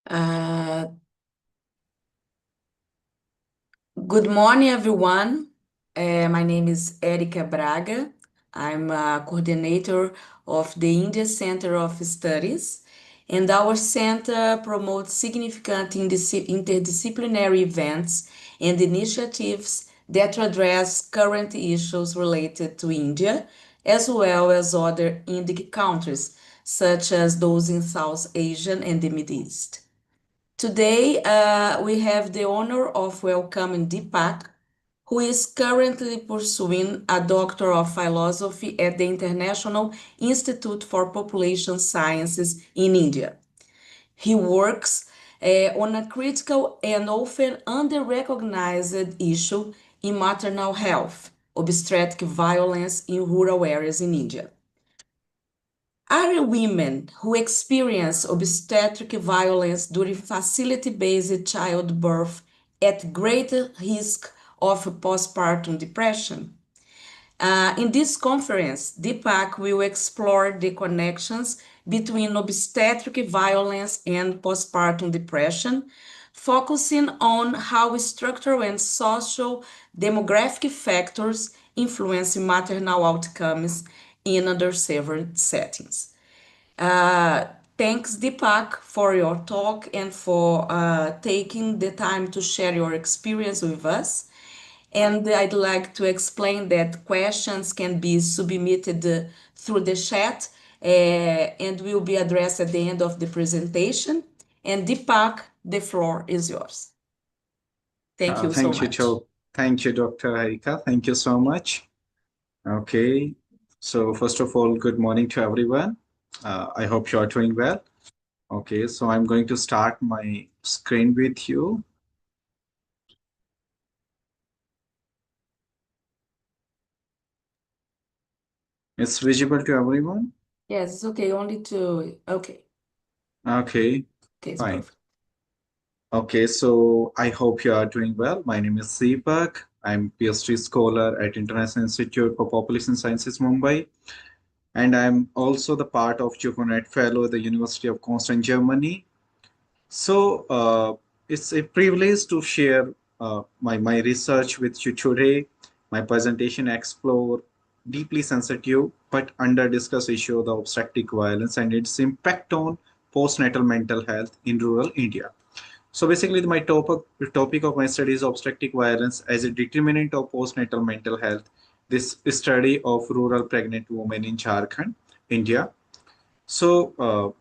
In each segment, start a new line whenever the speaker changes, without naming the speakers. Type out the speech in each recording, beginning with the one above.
Uh, Good morning, everyone. My name is Erika Braga. I'm a coordinator of the India Center of Studies, and our center promotes significant interdisciplinary events and initiatives that address current issues related to India, as well as other Indic countries, such as those in South Asia and the Middle East. Today, we have the honor of welcoming Deepak, who is currently pursuing a Doctor of Philosophy at the International Institute for Population Sciences in India. He works on a critical and often under-recognized issue in maternal health, obstetric violence in rural areas in India. Are women who experience obstetric violence during facility-based childbirth at greater risk of postpartum depression? In this conference, Deepak will explore the connections between obstetric violence and postpartum depression, focusing on how structural and social demographic factors influence maternal outcomes in underserved settings. Uh, Thanks, Deepak, for your talk and for taking the time to share your experience with us. And I'd like to explain that questions can be submitted through the chat and will be addressed at the end of the presentation. And Deepak, the floor is yours. Thank you so
Thank you,
much.
Joe. Thank you, Dr. Harika. Thank you so much. Okay. So first of all, good morning to everyone. I hope you are doing well. Okay. So I'm going to start my screen with you. It's visible to everyone?
Yes, it's okay. Only to, okay.
Okay.
Okay, it's
Fine.
perfect.
Okay. So I hope you are doing well. My name is Deepak. I'm PhD scholar at International Institute for Population Sciences, Mumbai. And I'm also the part of Juhonet Fellow at the University of Constance, Germany. So it's a privilege to share my research with you today. My presentation explore deeply sensitive but under discussed issue of the obstetric violence and its impact on postnatal mental health in rural India. So basically, my topic of my study is obstetric violence as a determinant of postnatal mental health. This study of rural pregnant women in Jharkhand, India. So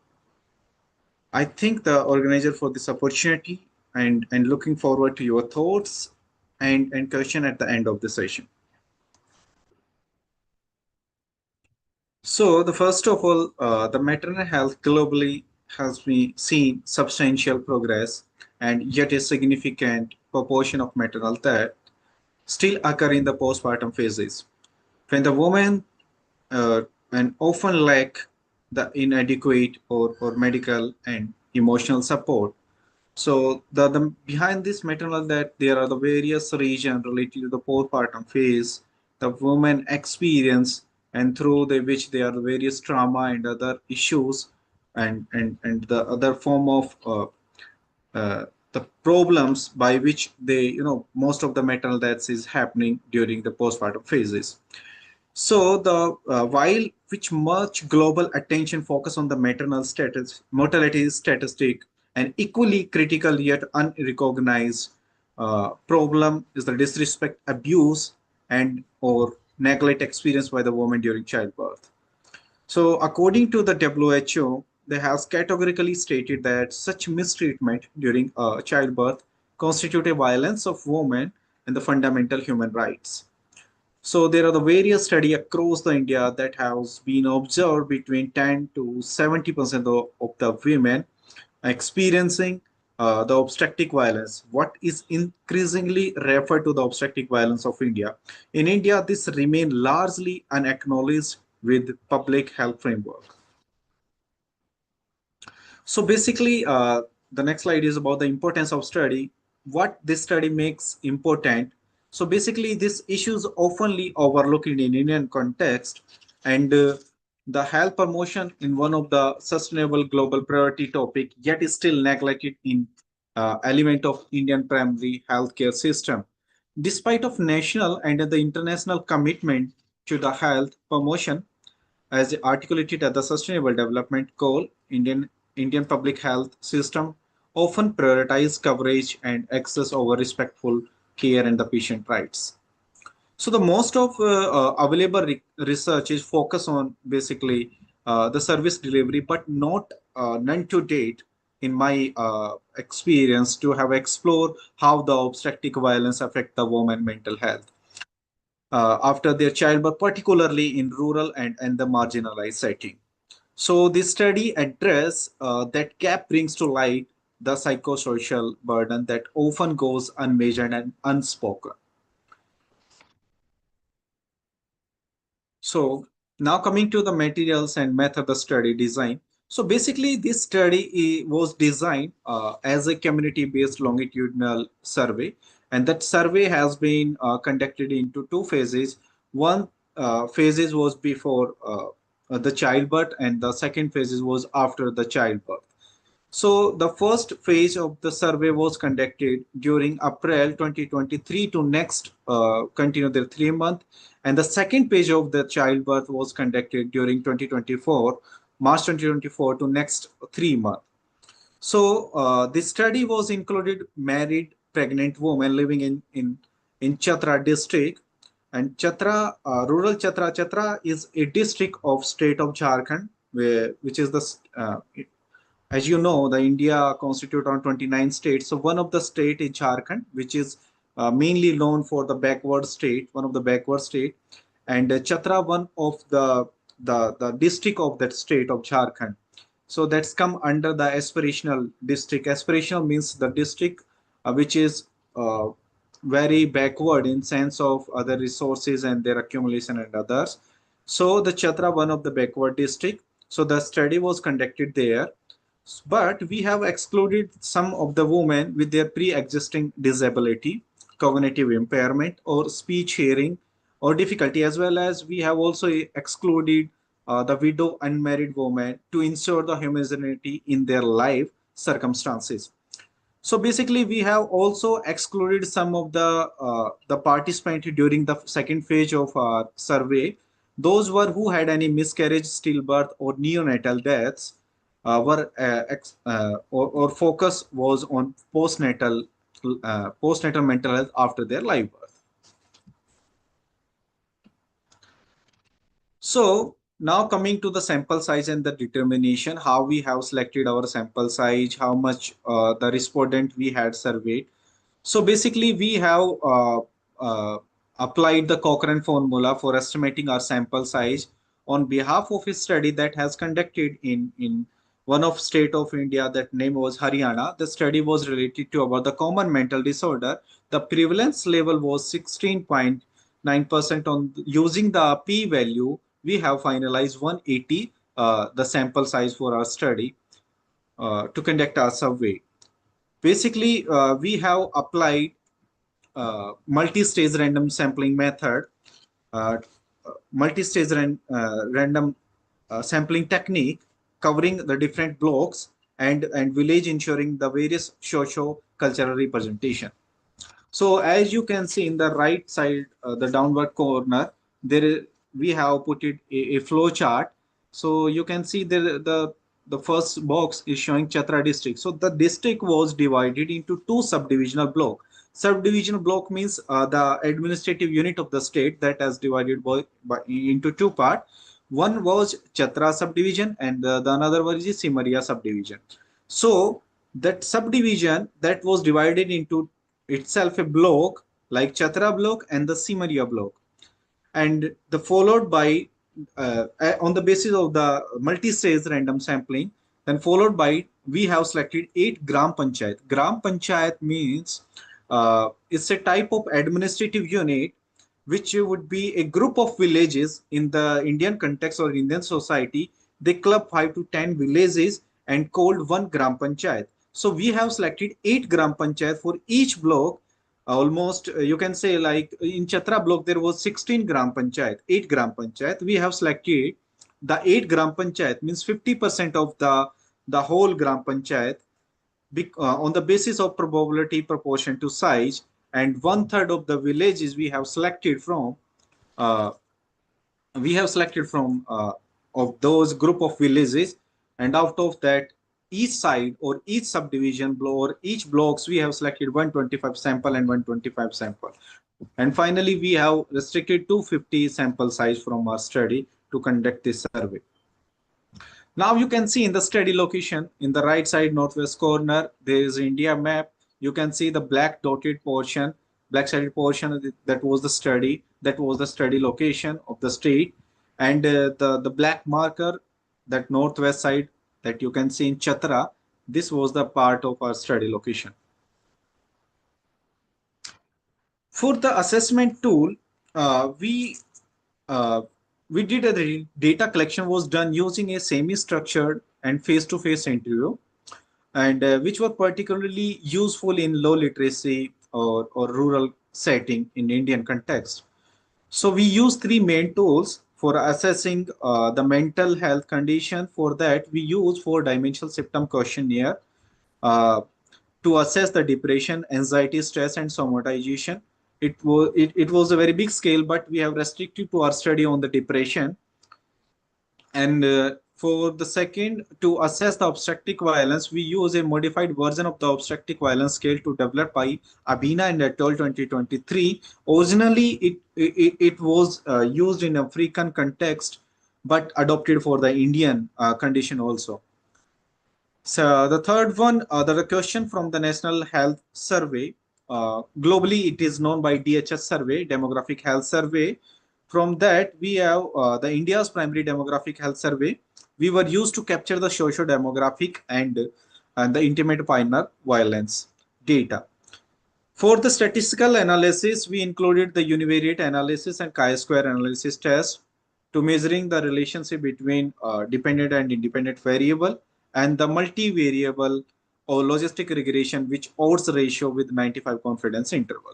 I think the organizer for this opportunity and looking forward to your thoughts and question at the end of the session. So the first of all, the maternal health globally has been seen substantial progress and yet a significant proportion of maternal death still occur in the postpartum phases. When the woman and often lack the inadequate or medical and emotional support. So the behind this maternal death, there are the various regions related to the postpartum phase, the woman experience, and through the which there are various trauma and other issues, and the other form of the problems by which they most of the maternal deaths is happening during the postpartum phases. So the while which much global attention focus on the maternal status mortality statistic, an equally critical yet unrecognized problem is the disrespect, abuse, and or neglect experienced by the woman during childbirth. So according to the WHO, they have categorically stated that such mistreatment during childbirth constitute a violence of women and the fundamental human rights. So there are the various study across the India that has been observed between 10 to 70% of the women experiencing the obstetric violence. What is increasingly referred to the obstetric violence of India. In India, this remain largely unacknowledged with public health framework. So basically, the next slide is about the importance of study. What this study makes important. So basically, this issue is oftenly overlooked in Indian context, and the health promotion in one of the sustainable global priority topic, yet is still neglected in element of Indian primary healthcare system. Despite of national and the international commitment to the health promotion, as articulated at the Sustainable Development Goal, Indian public health system often prioritize coverage and access over respectful care and the patient rights. So the most of available research is focused on basically the service delivery, but not none to date, in my experience, to have explored how the obstetric violence affect the woman mental health after their childbirth, particularly in rural and the marginalized setting. So this study address that gap, brings to light the psychosocial burden that often goes unmeasured and unspoken. So now coming to the materials and method of study design. So basically this study was designed as a community-based longitudinal survey, and that survey has been conducted into two phases. One phases was before the childbirth, and the second phases was after the childbirth. So the first phase of the survey was conducted during April 2023 to next continue their 3 month, and the second phase of the childbirth was conducted during 2024 March 2024 to next 3 month. So this study was included married pregnant women living in Chatra district, and Chatra rural Chatra is a district of state of Jharkhand, which is the as you know, the India constitute on 29 states. So one of the state is Jharkhand, which is mainly known for the backward state, one of the backward state, and Chatra, one of the district of that state of Jharkhand. So that's come under the aspirational district. Aspirational means the district which is very backward in sense of other resources and their accumulation and others. So the Chatra, one of the backward district. So the study was conducted there, but we have excluded some of the women with their pre-existing disability, cognitive impairment, or speech hearing or difficulty, as well as we have also excluded the widow unmarried woman to ensure the homogeneity in their life circumstances. So basically, we have also excluded some of the participants during the second phase of our survey. Those were who had any miscarriage, stillbirth, or neonatal deaths. Or focus was on postnatal mental health after their live birth. So now coming to the sample size and the determination, how we have selected our sample size, how much the respondent we had surveyed. So basically we have applied the Cochrane formula for estimating our sample size on behalf of a study that has conducted in one of state of India, that name was Haryana. The study was related to about the common mental disorder. The prevalence level was 16.9% on using the p value. We have finalized 180 the sample size for our study to conduct our survey. Basically, we have applied multi-stage random sampling method, uh, multi-stage random sampling technique covering the different blocks and village, ensuring the various socio-cultural representation. So as you can see in the right side, the downward corner, we have put it a flow chart. So you can see the first box is showing Chatra district. So the district was divided into two subdivisional block. Subdivisional block means the administrative unit of the state that has divided into two parts. One was Chatra subdivision, and the another one is Simaria subdivision. So that subdivision that was divided into itself a block like Chatra block and the Simaria block, and the followed by on the basis of the multi-stage random sampling, then followed by we have selected 8 gram panchayat. Gram panchayat means it's a type of administrative unit which would be a group of villages in the Indian context or Indian society. They club 5 to 10 villages and called one gram panchayat. So we have selected 8 gram panchayat for each block. Almost you can say like in Chatra block there was 16 gram panchayat, 8 gram panchayat. We have selected the 8 gram panchayat means 50% of the whole gram panchayat on the basis of probability proportion to size, and one third of the villages uh, we have selected from of those group of villages, and out of that each side or each subdivision or each blocks we have selected 125 sample and 125 sample, and finally we have restricted 250 sample size from our study to conduct this survey. Now you can see in the study location in the right side northwest corner, there is India map. You can see the black dotted portion, black shaded portion, that was the study, that was the study location of the state. And the black marker, that northwest side that you can see in Chatra, this was the part of our study location. For the assessment tool, uh, we uh, we did a data collection was done using a semi-structured and face-to-face interview, and which were particularly useful in low literacy or rural setting in Indian context. So we use three main tools for assessing the mental health condition. For that, we use four-dimensional symptom questionnaire uh, to assess the depression, anxiety, stress, and somatization. It was a very big scale, but we have restricted to our study on the depression. And for the second, to assess the obstetric violence, we use a modified version of the obstetric violence scale to develop by Abina and et al. 2023. Originally, it was used in African context, but adopted for the Indian condition also. So the third one, the question from the National Health Survey. Globally, it is known by DHS survey, Demographic Health Survey. From that, we have the India's primary demographic health survey. We were used to capture the socio-demographic and the intimate partner violence data. For the statistical analysis, we included the univariate analysis and chi-square analysis test to measuring the relationship between dependent and independent variable, and the multivariable or logistic regression, which odds ratio with 95 confidence interval.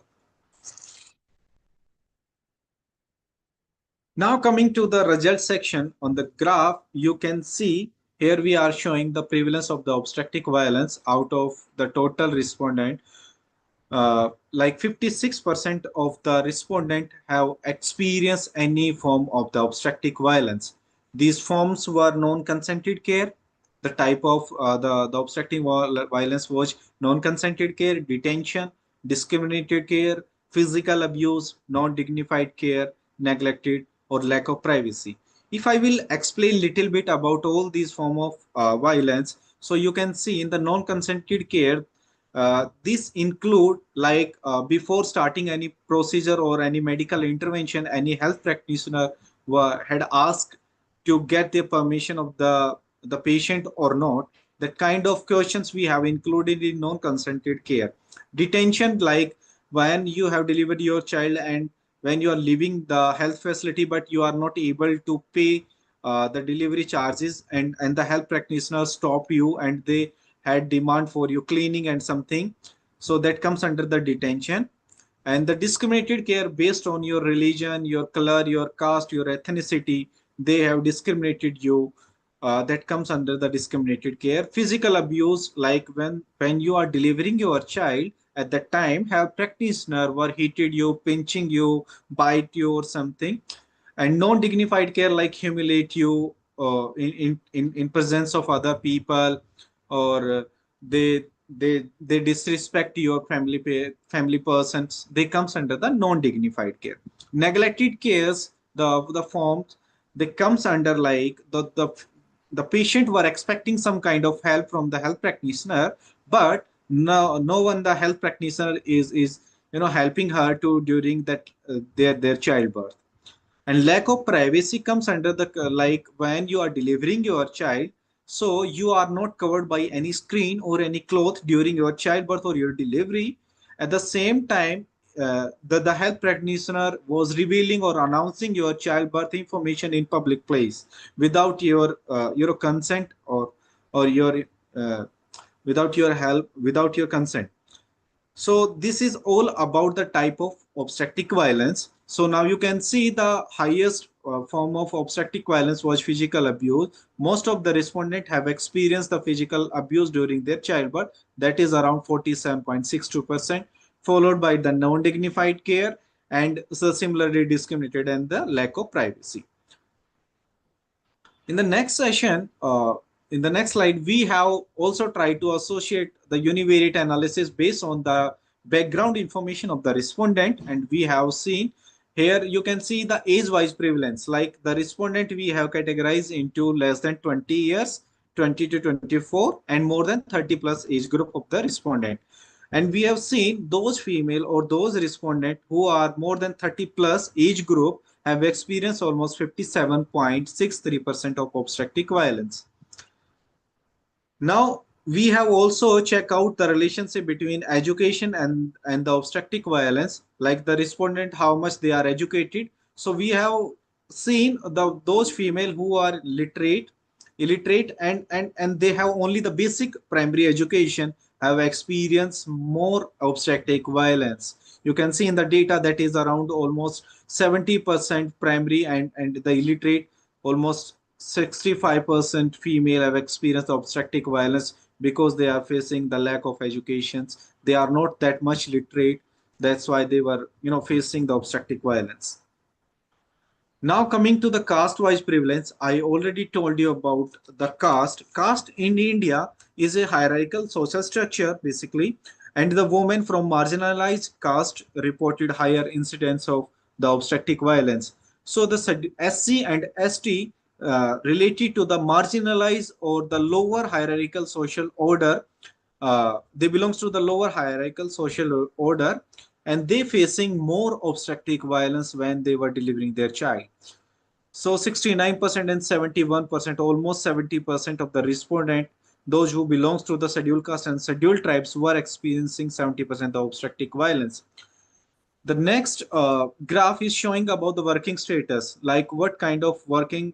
Now coming to the result section on the graph, you can see here we are showing the prevalence of the obstetric violence out of the total respondent. Like 56% of the respondent have experienced any form of the obstetric violence. These forms were non-consented care. The type of the obstetric violence was non-consented care, detention, discriminated care, physical abuse, non-dignified care, neglected, or lack of privacy. If I will explain little bit about all these form of violence, so you can see in the non-consented care, this include like before starting any procedure or any medical intervention, any health practitioner had asked to get the permission of the patient or not. That kind of questions we have included in non-consented care. Detention, like when you have delivered your child and when you are leaving the health facility, but you are not able to pay the delivery charges, and the health practitioner stop you and they had demand for you cleaning and something, so that comes under the detention. And the discriminated care based on your religion, your color, your caste, your ethnicity, they have discriminated you, that comes under the discriminated care. Physical abuse, like when you are delivering your child, at that time health practitioner were hitting you, pinching you, bite you or something. And non-dignified care, like humiliate you in presence of other people, or they disrespect your family persons, they comes under the non-dignified care. Neglected cares, the forms, they comes under like the patient were expecting some kind of help from the health practitioner, but no one the health practitioner is helping her to during that their childbirth. And lack of privacy comes under the like when you are delivering your child, so you are not covered by any screen or any cloth during your childbirth or your delivery. At the same time, the health practitioner was revealing or announcing your childbirth information in public place without your consent, or your without your help, without your consent. So this is all about the type of obstetric violence. So now you can see the highest form of obstetric violence was physical abuse. Most of the respondents have experienced the physical abuse during their childbirth, that is around 47.62%, followed by the non-dignified care and so similarly discriminated and the lack of privacy. In the next session, in the next slide, we have also tried to associate the univariate analysis based on the background information of the respondent. And we have seen here, you can see the age-wise prevalence, like the respondent we have categorized into less than 20 years, 20 to 24, and more than 30 plus age group of the respondent. And we have seen those female or those respondent who are more than 30 plus age group have experienced almost 57.63% of obstetric violence. Now, we have also checked out the relationship between education and the obstetric violence, like the respondent, how much they are educated. So we have seen those female who are illiterate and they have only the basic primary education have experienced more obstetric violence. You can see in the data that is around almost 70% primary and the illiterate, almost 65% female have experienced obstetric violence because they are facing the lack of educations. They are not that much literate. That's why they were, facing the obstetric violence. Now coming to the caste-wise prevalence, I already told you about the caste. Caste in India is a hierarchical social structure basically, and the women from marginalized caste reported higher incidence of the obstetric violence. So the SC and ST related to the marginalized or the lower hierarchical social order, they belongs to the lower hierarchical social order, and they facing more obstetric violence when they were delivering their child. So 69% and 71%, almost 70% of the respondent, those who belongs to the scheduled caste and scheduled tribes, were experiencing 70% of obstetric violence. The next graph is showing about the working status, like what kind of working,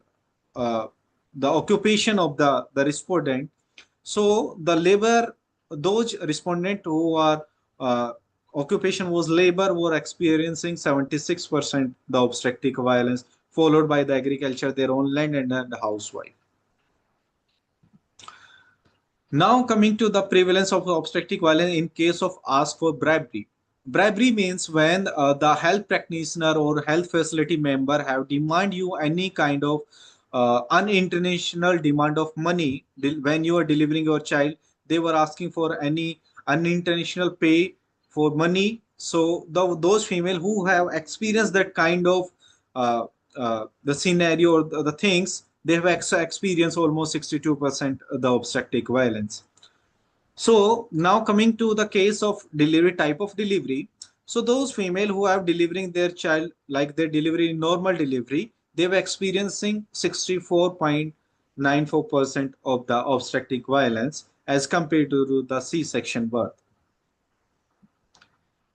uh, the occupation of the respondent. So the labor, those respondent who are occupation was labor were experiencing 76% the obstetric violence, followed by the agriculture, their own land, and the housewife. Now coming to the prevalence of obstetric violence in case of ask for bribery. Bribery means when the health practitioner or health facility member have demand you any kind of unintentional demand of money when you are delivering your child. They were asking for any unintentional pay for money. So those female who have experienced that kind of uh, the scenario or the things, they have experienced almost 62% the obstetric violence. So now coming to the case of delivery, type of delivery. So those female who have delivering their child like their delivery normal delivery, they were experiencing 64.94% of the obstetric violence as compared to the C-section birth.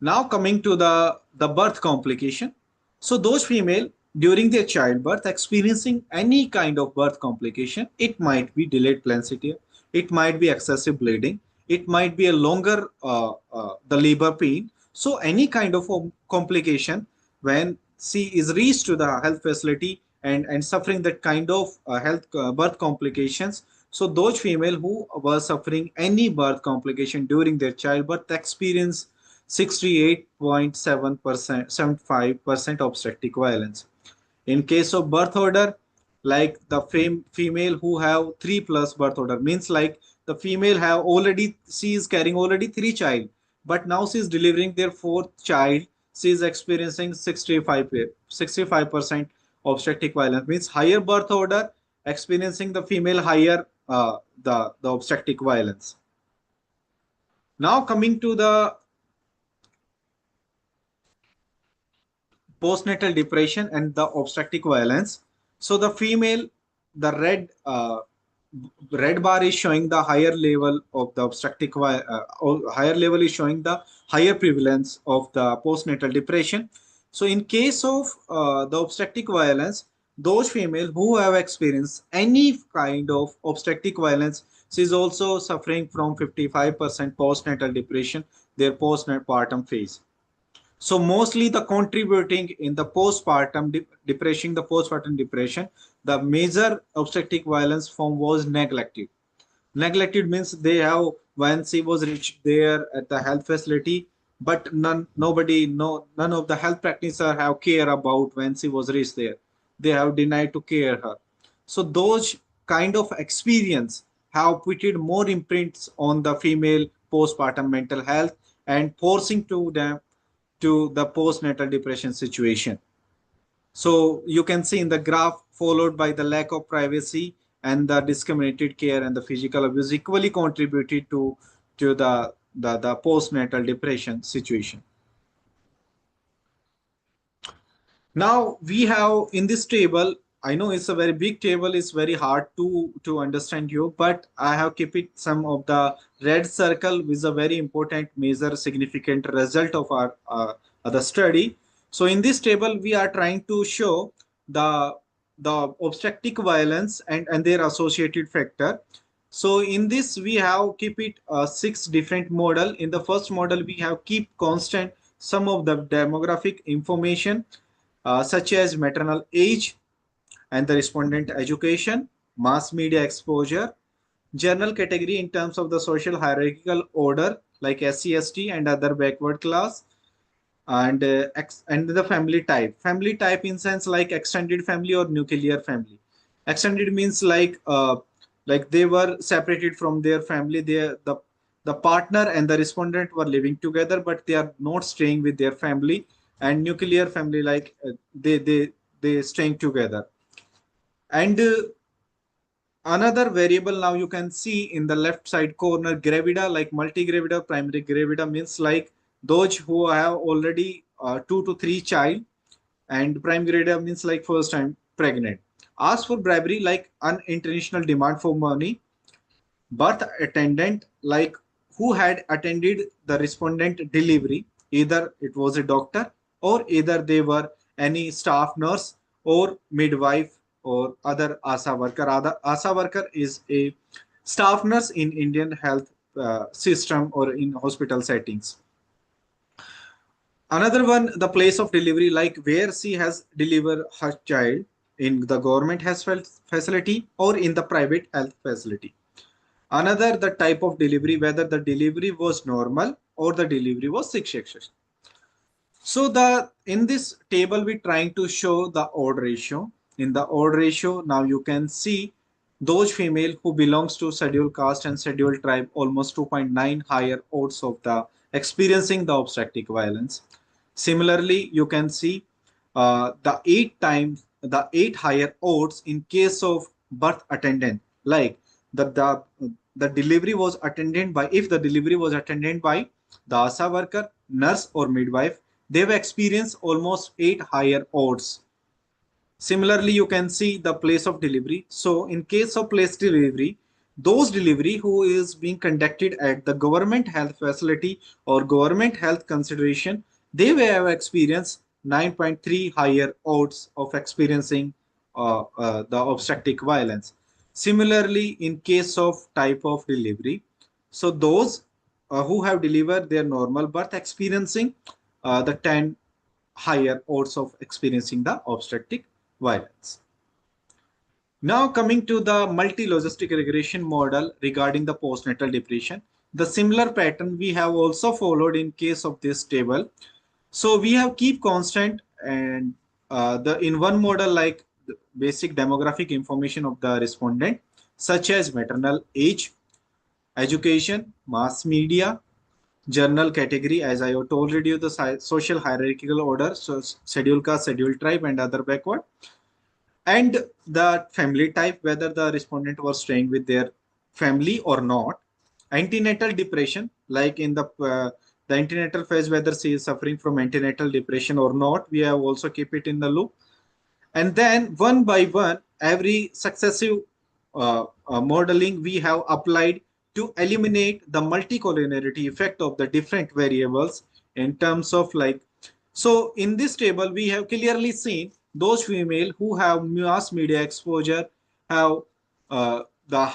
Now coming to the birth complication. So those female during their childbirth experiencing any kind of birth complication, it might be delayed placentia, it might be excessive bleeding, it might be a longer the labor pain. So any kind of complication when she is reached to the health facility and suffering that kind of health birth complications. So those female who were suffering any birth complication during their childbirth experience 68.7%, 75% obstetric violence. In case of birth order, like the female who have 3 plus birth order, means like the female have already, she is carrying already 3 child, but now she is delivering their 4th child, she is experiencing 65% obstetric violence, means higher birth order, experiencing the female higher the obstetric violence. Now coming to the postnatal depression and the obstetric violence. So the female, the red bar is showing the higher level of the or higher level is showing the higher prevalence of the postnatal depression. So in case of the obstetric violence, those female who have experienced any kind of obstetric violence, she is also suffering from 55% postnatal depression, their postpartum phase. So mostly the contributing in the postpartum depression, the postpartum depression, the major obstetric violence form was neglected. Neglected means they have, when she was reached there at the health facility, but nobody, none of the health practitioner have care about when she was reached there. They have denied to care her. So those kind of experience have put more imprints on the female postpartum mental health and forcing to them to the postnatal depression situation. So you can see in the graph, followed by the lack of privacy and the discriminated care and the physical abuse equally contributed to the postnatal depression situation. Now we have in this table, I know it's a very big table, it's very hard to understand you, but I have kept it some of the red circle with a very important major significant result of our the study. So in this table, we are trying to show the obstetric violence and their associated factor. So in this, we have keep it six different model. In the first model, we have keep constant some of the demographic information such as maternal age and the respondent education, mass media exposure, general category in terms of the social hierarchical order like SC/ST and other backward class, and the family type. Family type in sense like extended family or nuclear family. Extended means like they were separated from their family. The partner and the respondent were living together, but they are not staying with their family. And nuclear family like they staying together. And another variable now you can see in the left side corner, gravida, like multigravida, primary gravida means like those who have already 2 to 3 child, and prime gravida means like first time pregnant. Ask for bribery like unintentional demand for money. Birth attendant like who had attended the respondent delivery, either it was a doctor or either they were any staff nurse or midwife or other asa worker. Other asa worker is a staff nurse in Indian health system or in hospital settings. Another one, the place of delivery, like where she has delivered her child, in the government health facility or in the private health facility. Another, the type of delivery, whether the delivery was normal or the delivery was C-section. So the in this table we're trying to show the odd ratio. In the odd ratio, now you can see those female who belongs to scheduled caste and scheduled tribe almost 2.9 higher odds of the experiencing the obstetric violence. Similarly, you can see the eight higher odds in case of birth attendant, like the delivery was attended by, if the delivery was attended by the ASA worker, nurse or midwife, they've experienced almost 8 higher odds. Similarly, you can see the place of delivery. So in case of place delivery, those delivery who is being conducted at the government health facility or government health consideration, they will have experienced 9.3 higher odds of experiencing the obstetric violence. Similarly, in case of type of delivery, so those who have delivered their normal birth experiencing the 10 higher odds of experiencing the obstetric violence. Now coming to the multi-logistic regression model regarding the postnatal depression, the similar pattern we have also followed in case of this table. So we have keep constant and the in one model like the basic demographic information of the respondent such as maternal age, education, mass media, journal category, as I have told you, the social hierarchical order, so schedule caste, schedule tribe, and other backward, and the family type, whether the respondent was staying with their family or not. Antenatal depression, like in the antenatal phase, whether she is suffering from antenatal depression or not, we have also keep it in the loop. And then one by one, every successive modeling we have applied to eliminate the multicollinearity effect of the different variables in terms of like, so in this table we have clearly seen those female who have mass media exposure have the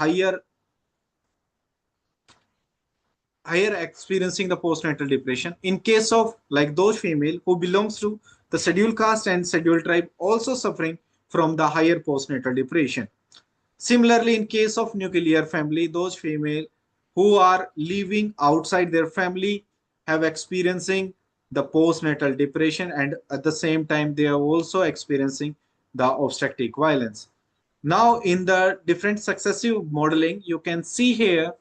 higher experiencing the postnatal depression. In case of like those female who belongs to the scheduled caste and scheduled tribe also suffering from the higher postnatal depression. Similarly, in case of nuclear family, those female who are living outside their family have experiencing the postnatal depression, and at the same time they are also experiencing the obstetric violence. Now in the different successive modeling, you can see here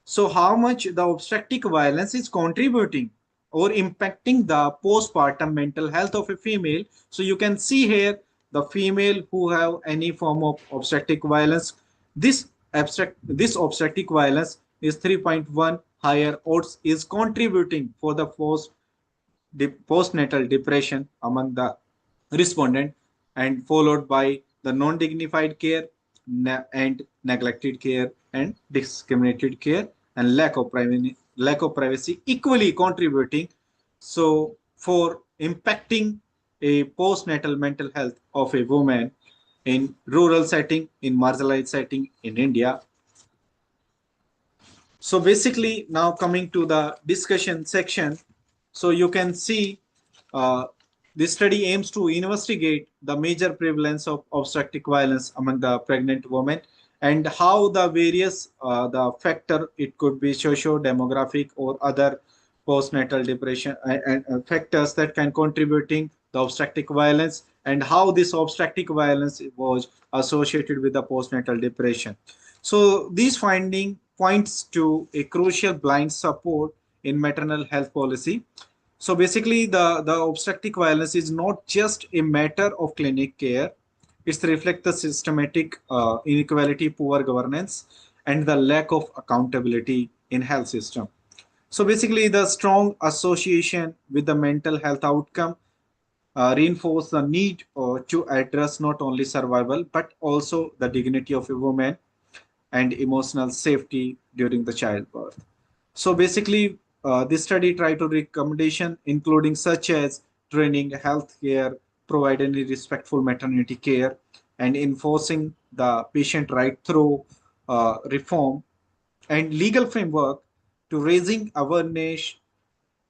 so how much the obstetric violence is contributing or impacting the postpartum mental health of a female. So you can see here the female who have any form of obstetric violence, this obstetric violence is 3.1 higher odds is contributing for the postnatal depression among the respondent, and followed by the non-dignified care and neglected care and discriminated care and lack of privacy equally contributing so for impacting a postnatal mental health of a woman in rural setting, in marginalized setting in India. So basically, now coming to the discussion section, so you can see uh, this study aims to investigate the major prevalence of obstetric violence among the pregnant women and how the various the factor, it could be socio-demographic or other postnatal depression and factors that can contributing the obstetric violence, and how this obstetric violence was associated with the postnatal depression. So these finding points to a crucial blind support in maternal health policy. So basically, the obstetric violence is not just a matter of clinic care. It's reflect the systematic inequality, poor governance, and the lack of accountability in health system. So basically, the strong association with the mental health outcome reinforce the need to address not only survival but also the dignity of a woman and emotional safety during the childbirth. So basically, this study tried to recommendation including such as training, healthcare, providing respectful maternity care, and enforcing the patient right through reform and legal framework to raising awareness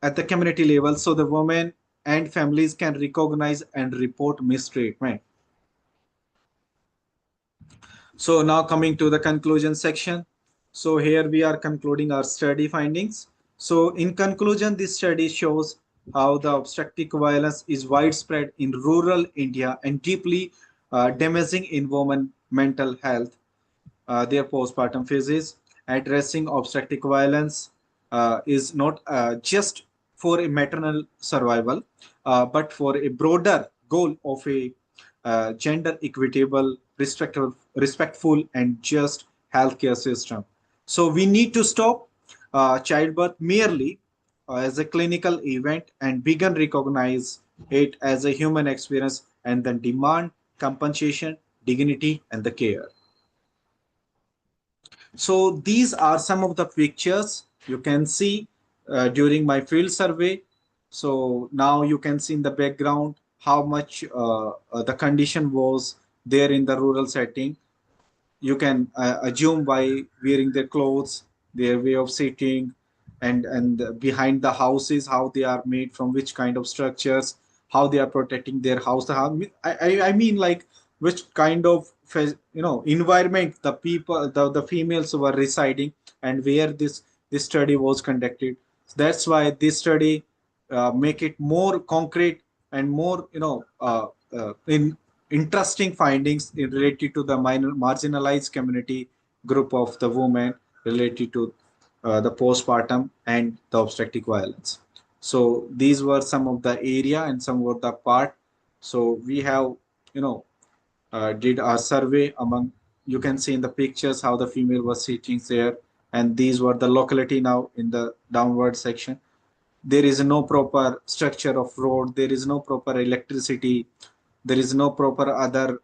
at the community level so the women and families can recognize and report mistreatment. So now coming to the conclusion section. So here we are concluding our study findings. So in conclusion, this study shows how the obstetric violence is widespread in rural India and deeply damaging in women mental health, their postpartum phases. Addressing obstetric violence is not just for a maternal survival, but for a broader goal of a gender equitable, respectful, and just healthcare system. So we need to stop childbirth merely as a clinical event and begin recognize it as a human experience and then demand compensation, dignity, and the care. So these are some of the pictures you can see during my field survey. So now you can see in the background how much the condition was there in the rural setting. You can assume by wearing their clothes, their way of sitting, and behind the houses, how they are made from which kind of structures, how they are protecting their house. I mean like which kind of environment the people the females were residing and where this study was conducted. So that's why this study make it more concrete and more in interesting findings in related to the marginalized community group of the women related to the postpartum and the obstetric violence. So these were some of the area and some were the part. So we have you know did a survey among, you can see in the pictures how the female was sitting there, and these were the locality now in the downward section. There is no proper structure of road, there is no proper electricity, there is no proper other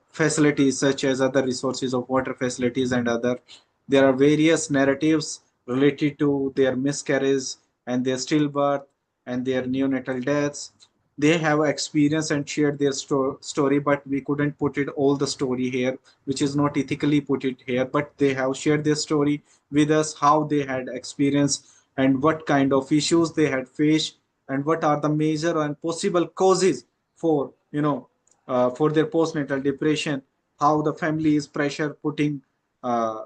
facilities such as other resources of water facilities and other. There are various narratives related to their miscarriage and their stillbirth and their neonatal deaths. they have experience and shared their story, but we couldn't put it all the story here, which is not ethically put it here, but they have shared their story with us, how they had experience and what kind of issues they had faced, and what are the major and possible causes for, for their postnatal depression, how the family is pressure putting, uh,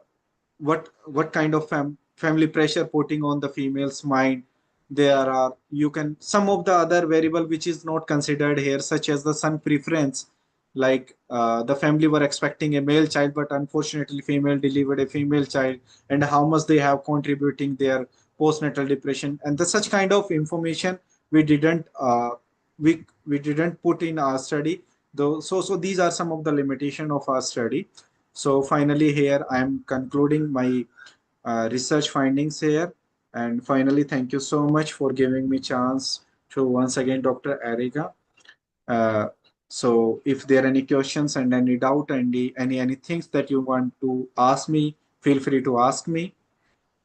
what kind of family pressure putting on the female's mind. There are, you can, some of the other variable which is not considered here, such as the son preference, like the family were expecting a male child, but unfortunately female delivered a female child, and how much they have contributing their postnatal depression, and the such kind of information we didn't we didn't put in our study though. So these are some of the limitation of our study. So finally, here I am concluding my research findings here. And finally, thank you so much for giving me chance to once again, Dr. Erica. Uh, so if there are any questions and any doubt and any things that you want to ask me, feel free to ask me.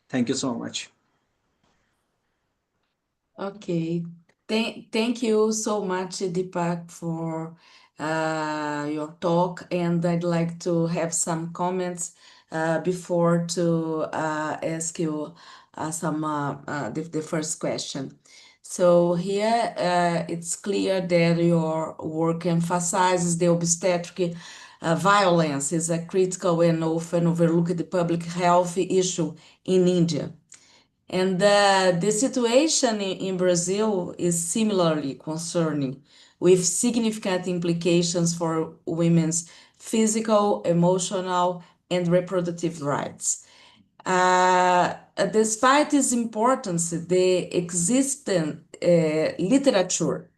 Thank you so much.
Okay. Thank you so much, Deepak, for your talk. And I'd like to have some comments before to ask you the first question. So here it's clear that your work emphasizes the obstetric violence is a critical and often overlooked public health issue in India. And the situation in Brazil is similarly concerning, with significant implications for women's physical, emotional, and reproductive rights. Despite its importance, the existing literature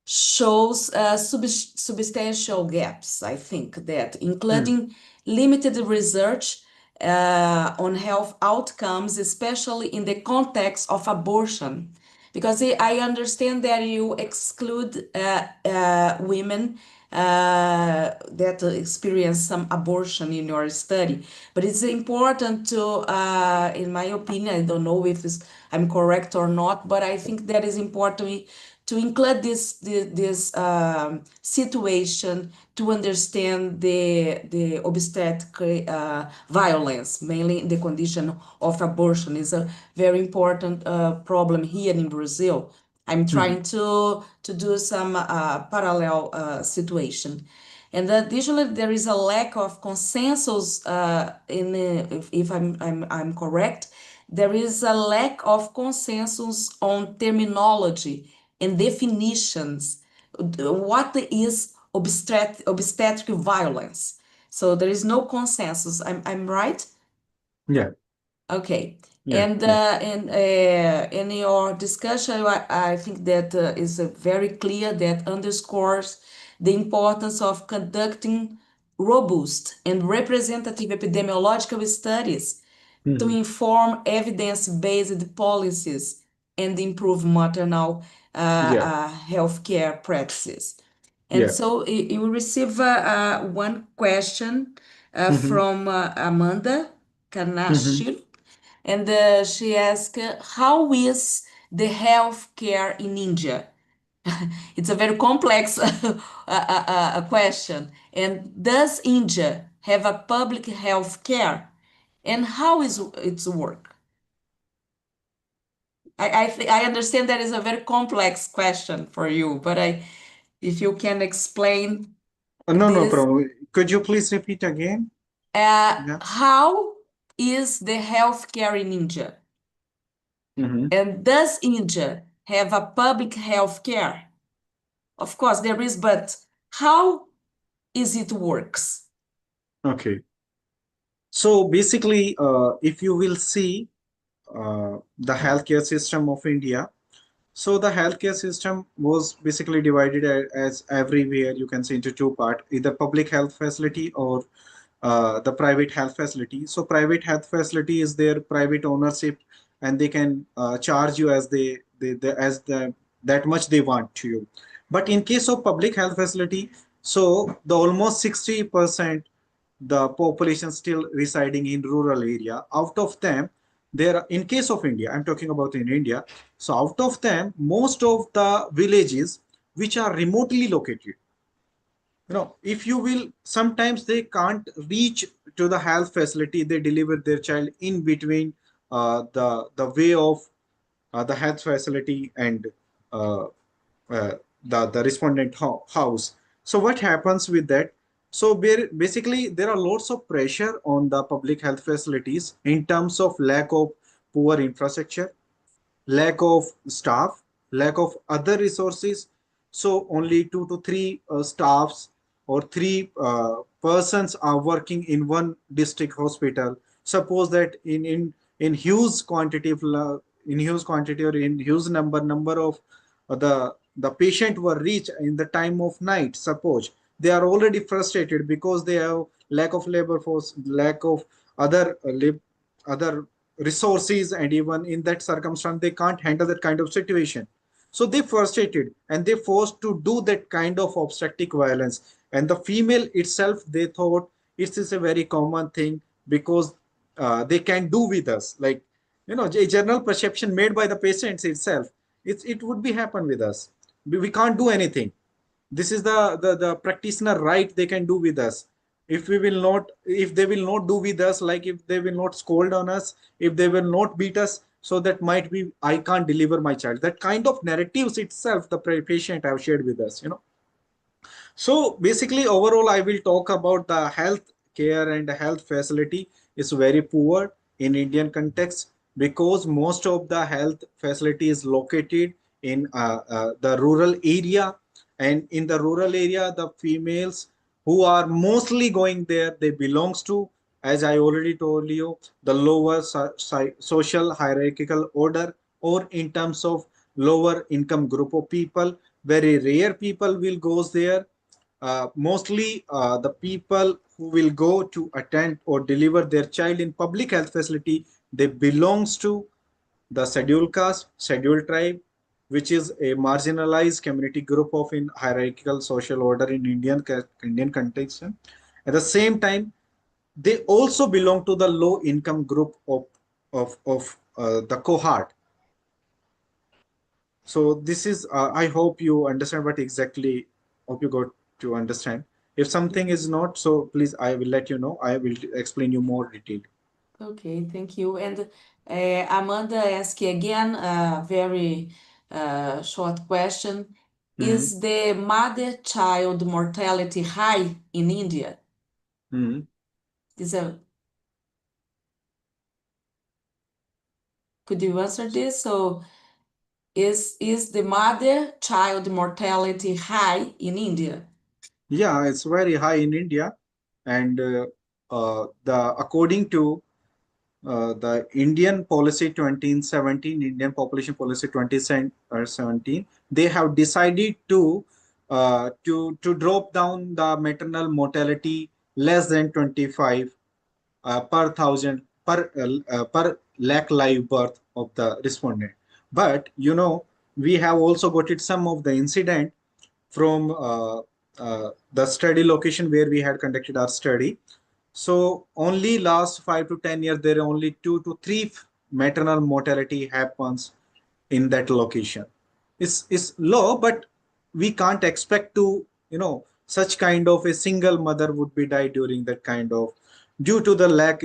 shows substantial gaps, I think, that
Hmm.
including limited research on health outcomes, especially in the context of abortion. Because I understand that you exclude women that experience some abortion in your study, but it's important to, in my opinion, I don't know if I'm correct or not, but I think that is important to include this situation to understand the obstetric violence, mainly in the condition of abortion, is a very important problem here in Brazil. I'm
Hmm.
trying to do some parallel situation. And additionally, there is a lack of consensus if I'm correct, there is a lack of consensus on terminology and definitions. What is obstetric violence? So there is no consensus. I'm right?
Yeah,
Okay.
yeah,
And
yeah.
in your discussion, I think that is very clear that underscores the importance of conducting robust and representative epidemiological studies to
Hmm.
inform evidence-based policies and improve maternal
Yeah,
healthcare practices. And
yeah.
so you will receive one question
Hmm.
from Amanda
Hmm.
Kanashir, and she asked, how is the healthcare in India? It's a very complex question. And does India have a public health care? And how is its work? I understand that is a very complex question for you, but if you can explain
No, no
this,
problem. Could you please repeat again? Yeah.
how is the healthcare in India?
Hmm.
And does India have a public health care? Of course, there is, but how is it works?
Okay. So basically, if you will see the healthcare system of India, so the healthcare system was basically divided as everywhere you can see into two parts, either public health facility or the private health facility. So private health facility is their private ownership, and they can charge you as the that much they want to you. But in case of public health facility, so the almost 60% the population still residing in rural area. Out of them, there are, in case of India, I'm talking about in India. So out of them, most of the villages which are remotely located. If you will, sometimes they can't reach to the health facility, they deliver their child in between the way of the health facility and uh, the respondent house. So what happens with that? So basically there are lots of pressure on the public health facilities in terms of lack of poor infrastructure, lack of staff, lack of other resources. So only two to three staffs or three persons are working in one district hospital. Suppose that in huge quantity of in huge quantity or in huge number of the patient were reached in the time of night. Suppose they are already frustrated because they have lack of labor force, lack of other other resources, and even in that circumstance they can't handle that kind of situation. So they frustrated and they forced to do that kind of obstetric violence. And the female itself, they thought it is a very common thing because they can do with us, like, a general perception made by the patients itself, it would be happen with us. We can't do anything. This is the practitioner right they can do with us. If we will not, if they will not do with us, like if they will not scold on us, if they will not beat us, so that might be I can't deliver my child. That kind of narratives itself the patient have shared with us. So basically, overall, I will talk about the health care and health facility is very poor in Indian context because most of the health facility is located in the rural area, and in the rural area, the females who are mostly going there, they belongs to, as I already told you, the lower social hierarchical order, or in terms of lower income group of people. Very rare people will goes there. Mostly the people who will go to attend or deliver their child in public health facility, they belongs to the scheduled caste, scheduled tribe, which is a marginalized community group of in hierarchical social order in Indian context. At the same time, they also belong to the low income group of the cohort. So this is, I hope you understand what exactly, hope you got to understand. If something is not, so please, I will let you know. I will explain you more detailed.
Okay, thank you. And Amanda asked again a very short question.
Mhm.
Is the mother-child mortality high in India?
Mhm.
Is a, could you answer this? So, is the mother-child mortality high in India?
Yeah, it's very high in India, and the according to the Indian policy 2017, Indian population policy 2017, they have decided to drop down the maternal mortality less than 25 per thousand per lakh live birth of the respondent. But we have also got it some of the incident from the study location where we had conducted our study. So only last 5 to 10 years, there are only 2 to 3 maternal mortality happens in that location. It's low, but we can't expect to, such kind of a single mother would be died during that kind of, due to the lack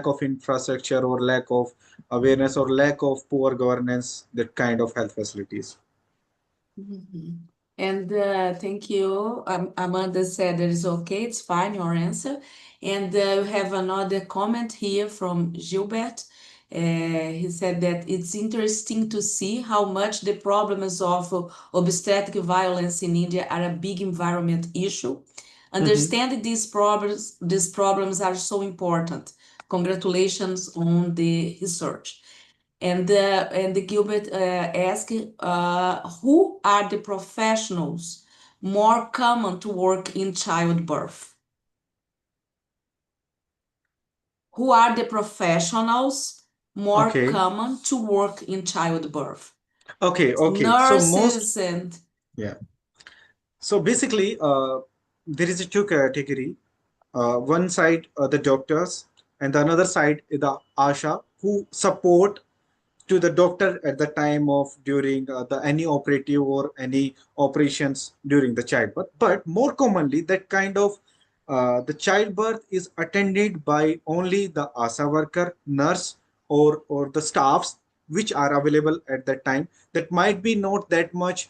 of infrastructure or lack of awareness or lack of poor governance, that kind of health facilities.
Mhm. And thank you. Amanda said that it's okay, it's fine, your answer. And we have another comment here from Gilbert. He said that it's interesting to see how much the problems of obstetric violence in India are a big environment issue.
Mhm.
Understanding these problems are so important. Congratulations on the research. And Gilbert asked, who are the professionals more common to work in childbirth? Who are the professionals more
Okay.
common to work in childbirth?
Okay. So most,
Nurses and
yeah. So basically, there is a two category. One side the doctors, and the another side is the ASHA, who support to the doctor at the time of during the any operative or any operations during the childbirth. But more commonly, that kind of the childbirth is attended by only the ASA worker, nurse, or the staffs which are available at that time. That might be not that much,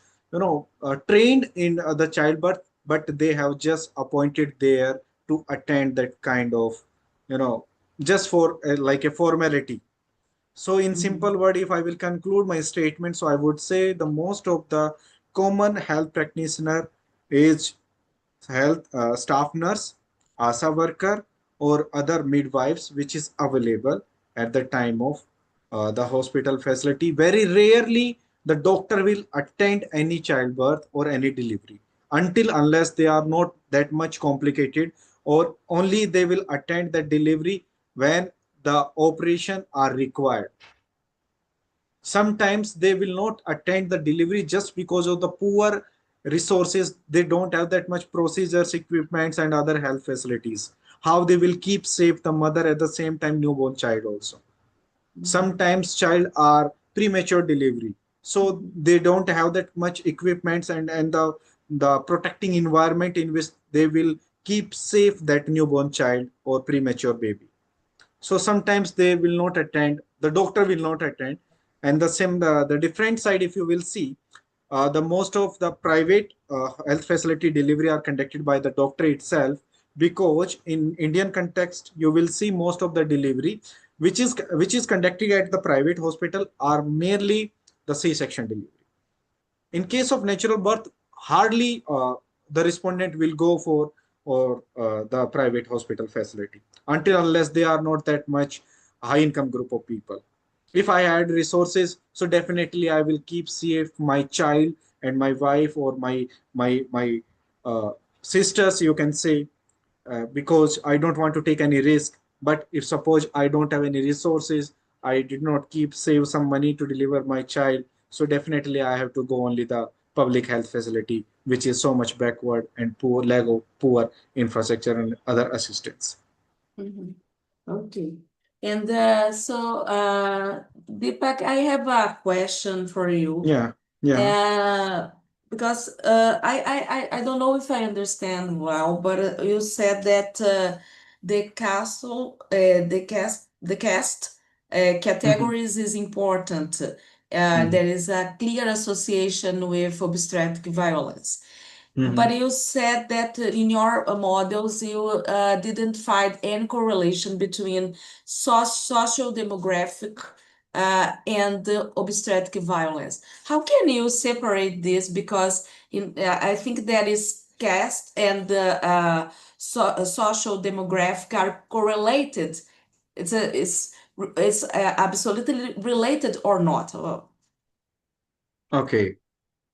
trained in the childbirth, but they have just appointed there to attend that kind of, you know, just for like a formality. So in
Mhm.
simple word, if I will conclude my statement, so I would say the most of the common health practitioner is health staff nurse, ASA worker, or other midwives, which is available at the time of the hospital facility. Very rarely the doctor will attend any childbirth or any delivery until unless they are not that much complicated, or only they will attend the delivery when the operation are required. Sometimes they will not attend the delivery just because of the poor resources. They don't have that much procedures, equipments, and other health facilities. How they will keep safe the mother at the same time newborn child also.
Mhm.
Sometimes child are premature delivery, so
Mhm.
they don't have that much equipments and the protecting environment in which they will keep safe that newborn child or premature baby. So sometimes they will not attend, the doctor will not attend. And the different side, if you will see, the most of the private health facility delivery are conducted by the doctor itself, because in Indian context you will see most of the delivery which is conducted at the private hospital are merely the C-section delivery. In case of natural birth, hardly the respondent will go for or the private hospital facility until unless they are not that much high income group of people. If I had resources, so definitely I will keep safe my child and my wife or my uh, sisters, you can say, because I don't want to take any risk. But if suppose I don't have any resources, I did not keep save some money to deliver my child, so definitely I have to go only the public health facility, which is so much backward and poor, lack of poor infrastructure and other assistance.
Mhm. Okay. And Deepak, I have a question for you.
Yeah, yeah.
Uh, because I don't know if I understand well, but you said that the cast
Hmm.
categories is important.
Hmm.
There is a clear association with obstetric violence. But
Hmm.
you said that in your models, you didn't find any correlation between social demographic and the obstetric violence. How can you separate this? Because I think that is caste and social demographic are correlated. It's absolutely related or not?
Okay.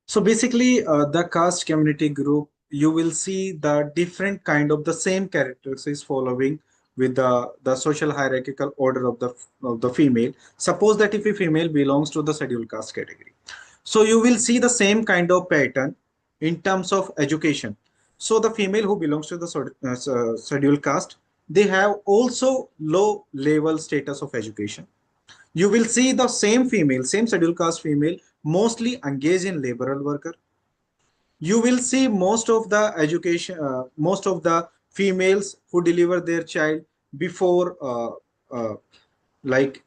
So basically, the caste community group, you will see the different kind of the same characteristics following with the social hierarchical order of the female. Suppose that if a female belongs to the scheduled caste category, so you will see the same kind of pattern in terms of education. So the female who belongs to the scheduled caste, they have also low level status of education. You will see the same female, same scheduled caste female, mostly engaged in laboral worker. You will see most of the education, most of the females who deliver their child before, like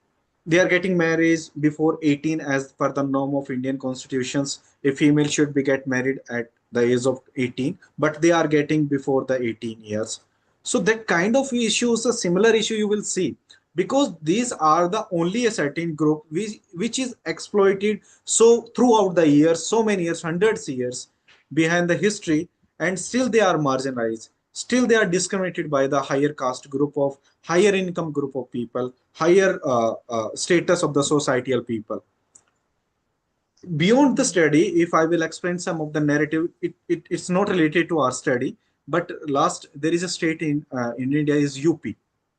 they are getting married before 18 as per the norm of Indian constitutions. A female should be get married at the age of 18, but they are getting before the 18 years. So that kind of issues, a similar issue you will see, because these are the only a certain group which is exploited so throughout the years, so many years, hundreds of years behind the history, and still they are marginalized. Still they are discriminated by the higher caste group of higher income group of people, higher status of the societal people. Beyond the study, if I will explain some of the narrative, it's not related to our study, but last there is a state in India is UP.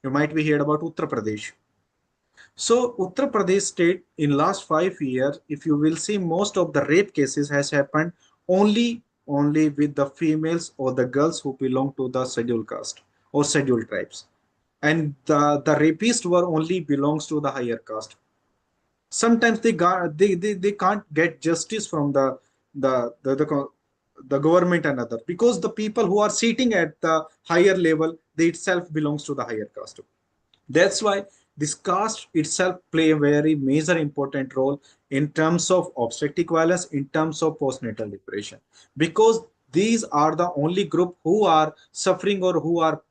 You might be heard about Uttar Pradesh. So Uttar Pradesh state in last 5 years, if you will see, most of the rape cases has happened only with the females or the girls who belong to the scheduled caste or scheduled tribes, and the rapists were only belongs to the higher caste. Sometimes they can't get justice from the the, the, co- the government and other, because the people who are sitting at the higher level, they itself belongs to the higher caste. That's why this caste itself play a very major important role in terms of obstetric violence, in terms of postnatal depression, because these are the only group who are suffering, or who are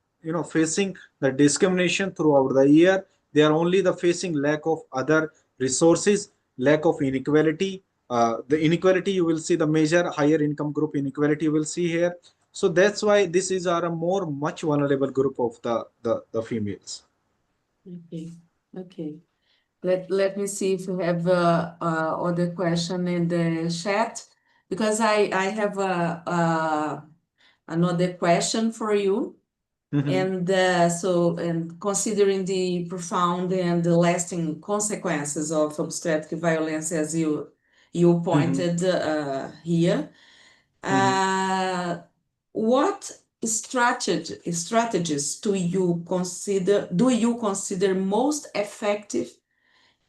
facing the discrimination throughout the year. They are only the facing lack of other resources, lack of inequality. The inequality you will see, the major higher income group inequality you will see here. So that's why this is our a more much vulnerable group of the females.
Okay. Okay. Let me see if you have other question in the chat, because I have another question for you.
Mhm.
And considering the profound and the lasting consequences of obstetric violence, as you
Mhm.
pointed here,
Mhm.
uh, what strategies do you consider most effective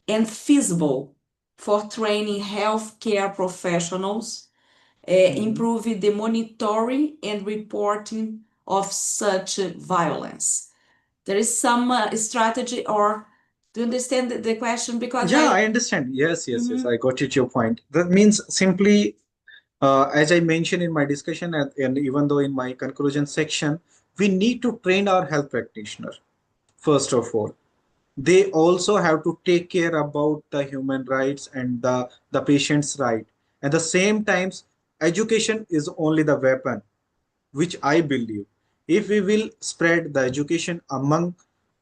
and feasible for training healthcare professionals,
Mhm.
improving the monitoring and reporting of such violence? There is some strategy, or do you understand the question? Because
Yeah,
I.
I understand. Yes, yes, yes.
Mhm.
I got it. Your point. That means simply, as I mentioned in my discussion, and even though in my conclusion section, we need to train our health practitioner first of all. They also have to take care about the human rights and the patient's right. At the same times, education is only the weapon, which I believe, if we will spread the education among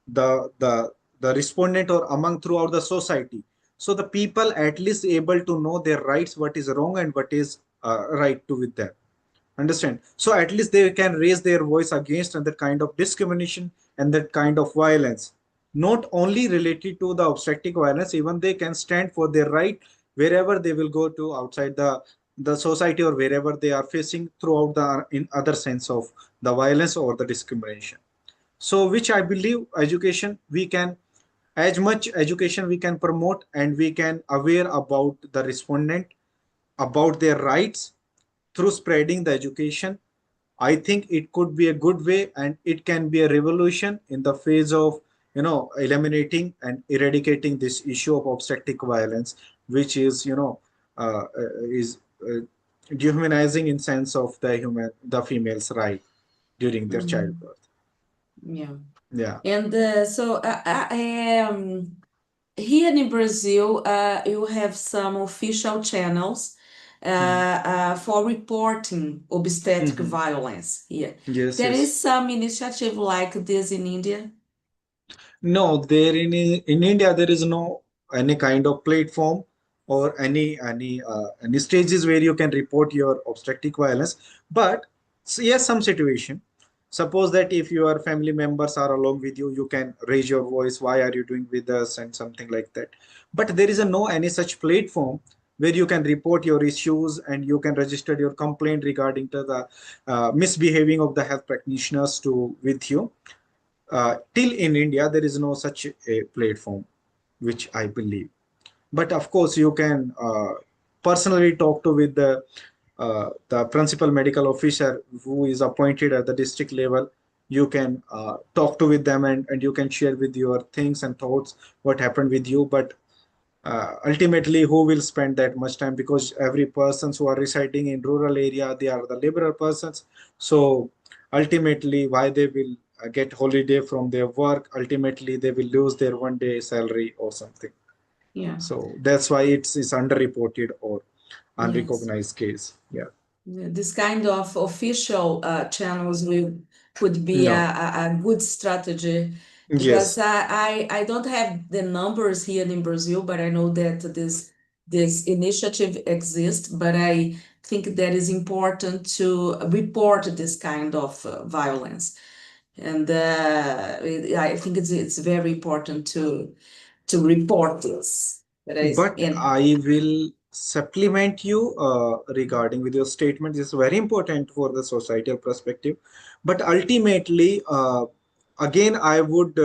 the respondent, or among throughout the society, so the people at least able to know their rights, what is wrong and what is right to with them. Understand? So at least they can raise their voice against that kind of discrimination and that kind of violence, not only related to the obstetric violence, even they can stand for their right wherever they will go to outside the society, or wherever they are facing throughout the in other sense of the violence or the discrimination. So which I believe education we can, as much education we can promote, and we can aware about the respondent about their rights through spreading the education. I think it could be a good way, and it can be a revolution in the phase of eliminating and eradicating this issue of obstetric violence, which is is dehumanizing in sense of the female's right during their
Mhm.
childbirth.
Yeah.
Yeah.
And here in Brazil, you have some official channels
Mhm.
for reporting obstetric
Mhm.
violence here.
Yes,
There
yes.
is some initiative like this in India.
No, there in India there is no any kind of platform or any stages where you can report your obstetric violence. But yes, some situation. Suppose that if your family members are along with you, you can raise your voice. Why are you doing with us and something like that. But there is a no any such platform where you can report your issues and you can register your complaint regarding to the misbehaving of the health practitioners to with you. Till in India, there is no such a platform, which I believe. But of course, you can personally talk to with the principal medical officer who is appointed at the district level. You can talk to with them, and you can share with your things and thoughts what happened with you. But ultimately, who will spend that much time? Because every persons who are residing in rural area, they are the liberal persons. So ultimately, why they will get holiday from their work? Ultimately, they will lose their 1 day salary or something.
Yeah.
So that's why it's underreported or
Yes.
unrecognized case. Yeah.
Yeah, this kind of official channels could be
No.
a good strategy, because
Yes.
I don't have the numbers here in Brazil, but I know that this initiative exists. But I think that is important to report this kind of violence, and I think it's very important to report this. But
But
and
I will supplement you regarding with your statement. This is very important for the societal perspective. But ultimately, again, I would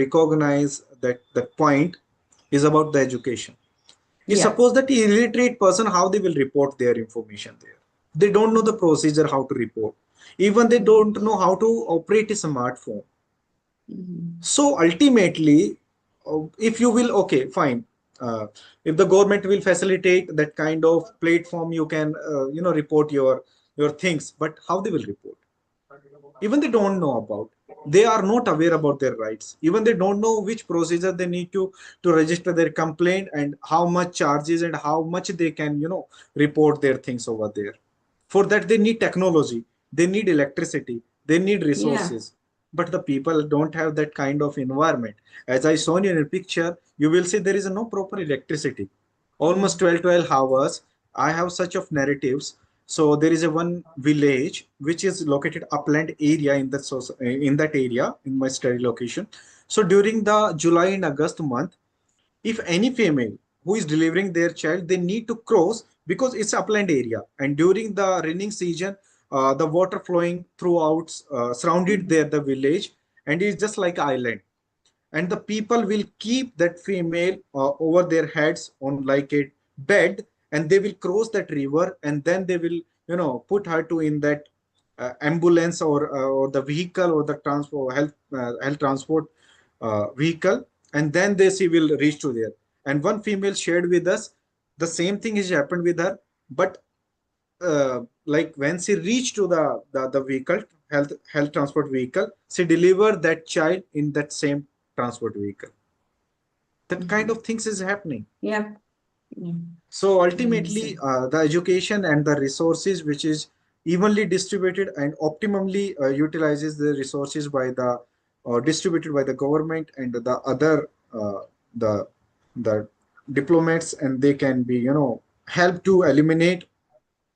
recognize that point. is about the education. You
Yeah.
suppose that illiterate person, how they will report their information there? They don't know the procedure how to report. Even they
Mhm.
don't know how to operate a smartphone.
Mhm.
So ultimately, if you will, okay, fine. If the government will facilitate that kind of platform, you can, report your things. But how they will report? Even they don't know about. They are not aware about their rights. Even they don't know which procedure they need to register their complaint and how much charges and how much they can, report their things over there. For that, they need technology, they need electricity, they need
Yeah.
resources. But the people don't have that kind of environment. As I saw in your picture, you will see there is no proper electricity. Almost
Mhm.
12 hours. I have such of narratives. So there is a one village which is located upland area in that in that area in my study location. So during the July and August month, if any female who is delivering their child, they need to cross because it's upland area, and during the raining season, the water flowing throughout surrounded
Mhm.
there the village, and it's just like island, and the people will keep that female over their heads on like a bed, and they will cross that river, and then they will put her to in that ambulance or the vehicle or the transport health transport vehicle, and then they she will reach to there. And one female shared with us the same thing has happened with her, but like when she reached to the vehicle, health transport vehicle, she delivered that child in that same transport vehicle. That kind
Mhm.
of things is happening.
Yeah. Yeah.
So
I
ultimately,
understand.
the education and the resources which is evenly distributed and optimally utilizes the resources by the distributed by the government and the other the the diplomats, and they can be help to eliminate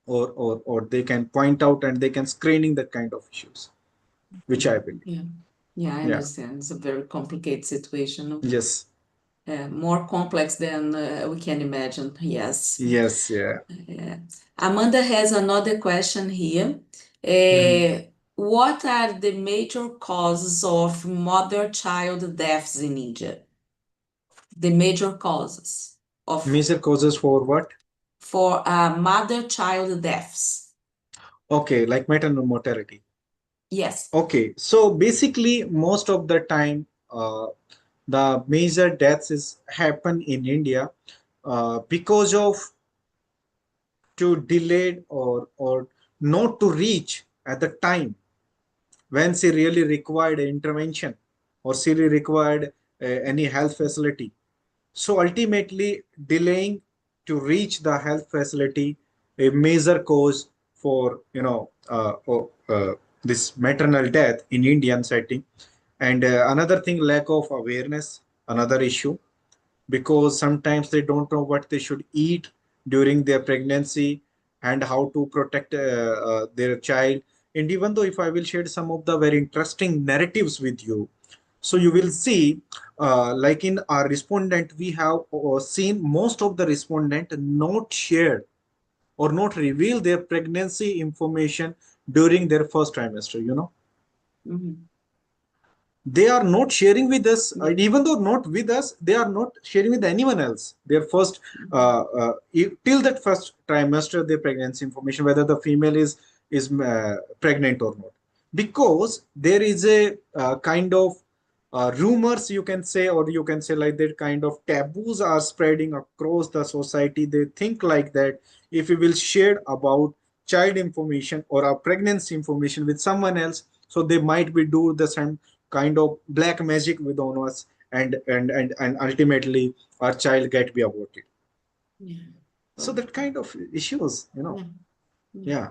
or they can point out and they can screening that kind of issues, which I believe.
Yeah. Yeah, I
Yeah.
understand. It's a very complicated situation, no?
Yes.
More complex than we can imagine. Yes.
Yes. Yeah.
Yeah. Amanda has another question here.
Mhm.
What are the major causes of mother-child deaths in India? The major causes of
Major causes for what?
for mother-child deaths.
Okay, like maternal mortality.
Yes.
Okay, so basically, most of the time, the major deaths is happen in India because of to delayed or not to reach at the time when she really required intervention or she really required any health facility. So ultimately, delaying to reach the health facility a major cause for this maternal death in Indian setting, and another thing, lack of awareness, another issue, because sometimes they don't know what they should eat during their pregnancy and how to protect their child. And even though if I will share some of the very interesting narratives with you, so you will
Mhm.
see, like in our respondent, we have seen most of the respondent not shared or not reveal their pregnancy information during their first trimester.
Mhm.
They are not sharing with us,
Yeah.
and even though not with us, they are not sharing with anyone else their first
Mhm.
till that first trimester their pregnancy information, whether the female is pregnant or not, because there is a kind of rumors, you can say, or you can say like that kind of taboos are spreading across the society. They think like that if we will share about child information or our pregnancy information with someone else, so they might be do the same kind of black magic with on us, and ultimately our child get be aborted.
Yeah.
So that
Okay.
kind of issues,
Yeah. Yeah.
yeah.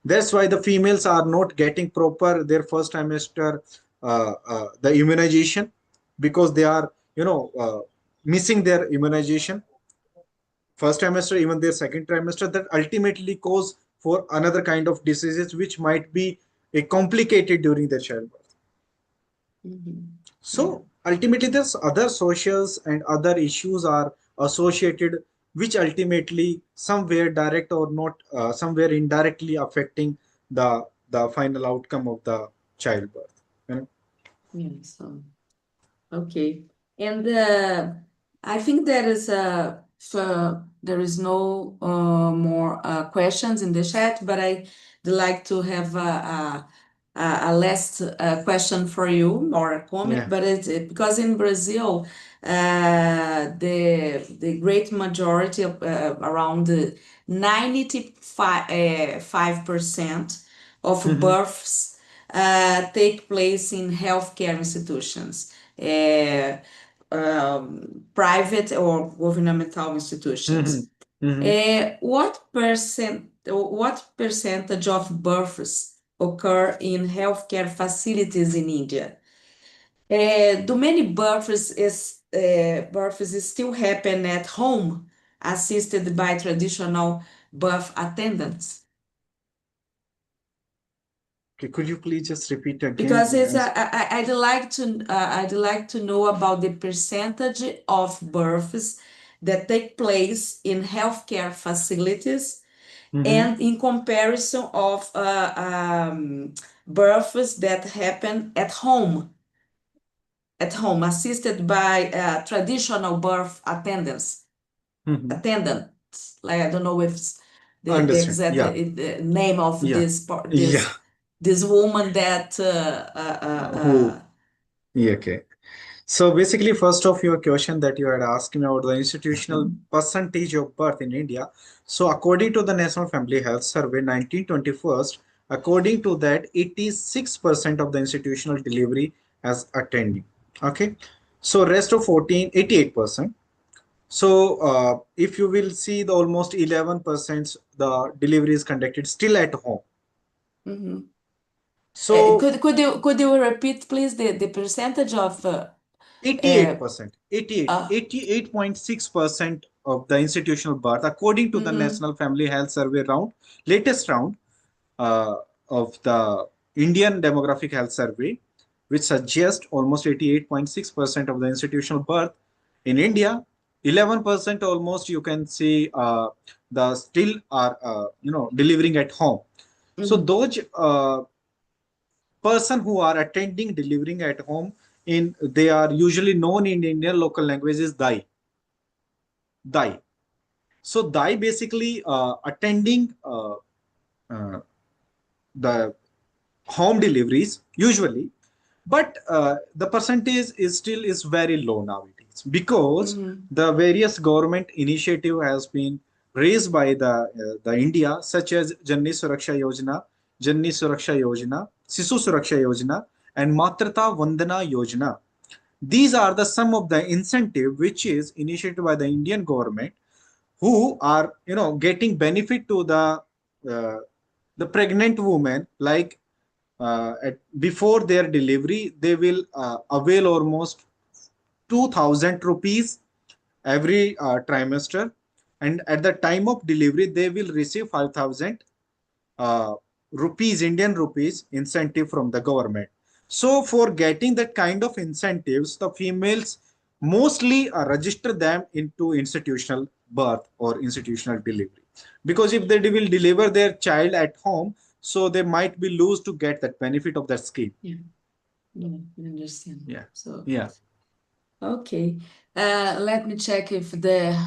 That's why the females are not getting proper their first trimester the immunization, because they are missing their immunization first trimester, even their second trimester, that ultimately cause for another kind of diseases which might be complicated during their childbirth.
Mhm. Yeah.
So ultimately, there's other socials and other issues are associated, which ultimately somewhere direct or not, somewhere indirectly affecting the final outcome of the childbirth.
Yeah. So, okay. And I think there is no more questions in the chat, but I'd like to have a last question for you or a comment.
Yeah.
But because in Brazil, the great majority of around 95% of
Hmm.
births take place in healthcare institutions. Private or governmental
Hmm.
institutions.
Hmm.
What percentage of births occur in healthcare facilities in India? Do many births still happen at home, assisted by traditional birth attendants?
Okay, could you please just repeat again?
Because I'd like to know about the percentage of births that take place in healthcare facilities
Hmm.
and in comparison of births that happen at home, assisted by traditional birth
Hmm.
attendants. Like I don't know if it's the
Understand.
exact
Yeah.
name of
Yeah. Yeah.
this woman that
Who? Yeah. Okay. So basically, first of your question that you had asked me about the institutional percentage of birth in India. So according to the National Family Health Survey 1921, according to that, 86% of the institutional delivery has attending. Okay. So rest of 88%. So if you will see the almost 11% the delivery is conducted still at home.
Mhm.
So
Could you repeat, please, the percentage of uh,
88%,
uh,
88.6% of the institutional birth, according to the
mhm,
National Family Health Survey latest round uh, of the Indian Demographic Health Survey, which suggests almost 88.6% of the institutional birth in India. 11% almost you can see the still are delivering at home. So
mhm,
those person who are attending delivering at home in they are usually known in Indian local language is dai. So dai basically attending uh, the home deliveries usually, but the percentage is still is very low nowadays because
mhm,
the various government initiative has been raised by the India, such as Janni Suraksha Yojana, Sisu Suraksha Yojana, and Matrata Vandana Yojana. These are the some of the incentive which is initiated by the Indian government, who are getting benefit to uh, the pregnant woman, like before their delivery they will avail almost 2000 rupees every trimester, and at the time of delivery they will receive 5000 uh, rupees, Indian rupees incentive from the government. So for getting that kind of incentives, the females mostly register them into institutional birth or institutional delivery, because if they will deliver their child at home, so they might be lose to get that benefit of that scheme.
yeah, yeah, I understand.
Yeah.
So.
Yeah.
Okay. Let me check if there's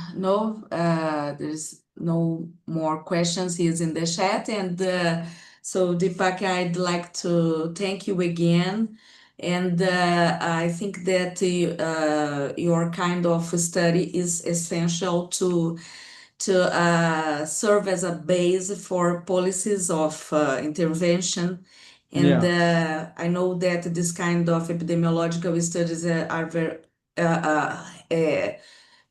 no more questions here in the chat. And so, Deepak, I'd like to thank you again. And I think that your kind of study is essential to serve as a base for policies of intervention. And
Yeah.
I know that this kind of epidemiological studies are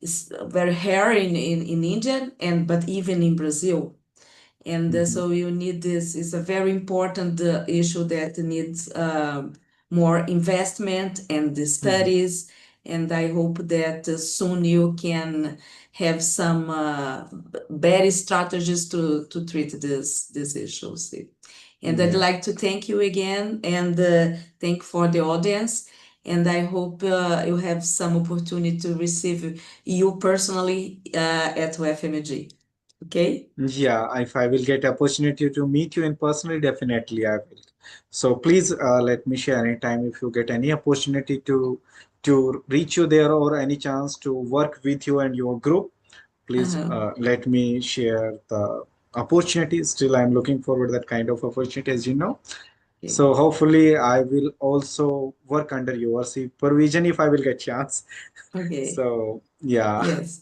is very rare in India and but even in Brazil. And
Mhm.
so you need this is a very important issue that needs more investment and the
Mhm.
studies. And I hope that soon you can have some better strategies to treat these issues. And I'd
Yeah.
like to thank you again and thank for the audience. And I hope you have some opportunity to receive you personally at UFMG. Okay?
Yeah, if I will get opportunity to meet you in personally, definitely I will. So please let me share anytime if you get any opportunity to to reach you there or any chance to work with you and your group, please
Uh-huh.
let me share the opportunity. Still, I'm looking forward to that kind of opportunity, as you know.
Okay.
So hopefully, I will also work under your supervision if I will get chance.
Okay.
So yeah,
Yes.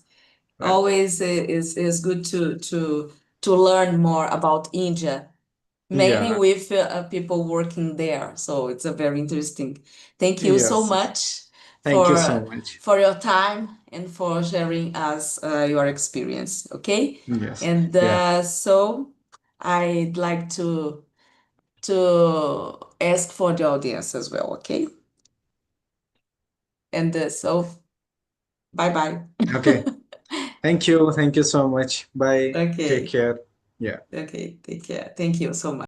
well,
Always is good to learn more about India, mainly
yeah,
with people working there. So it's a very interesting. Thank you so
yes, yes.
much
Thank you
for
so much.
for your time and for sharing us your experience. Okay,
Yes,
and
yeah,
so I'd like to ask for the audience as well. Okay, and so bye bye.
okay. Thank you so much. Bye. Take
Okay,
care. Yeah.
okay, take care. Thank you so much.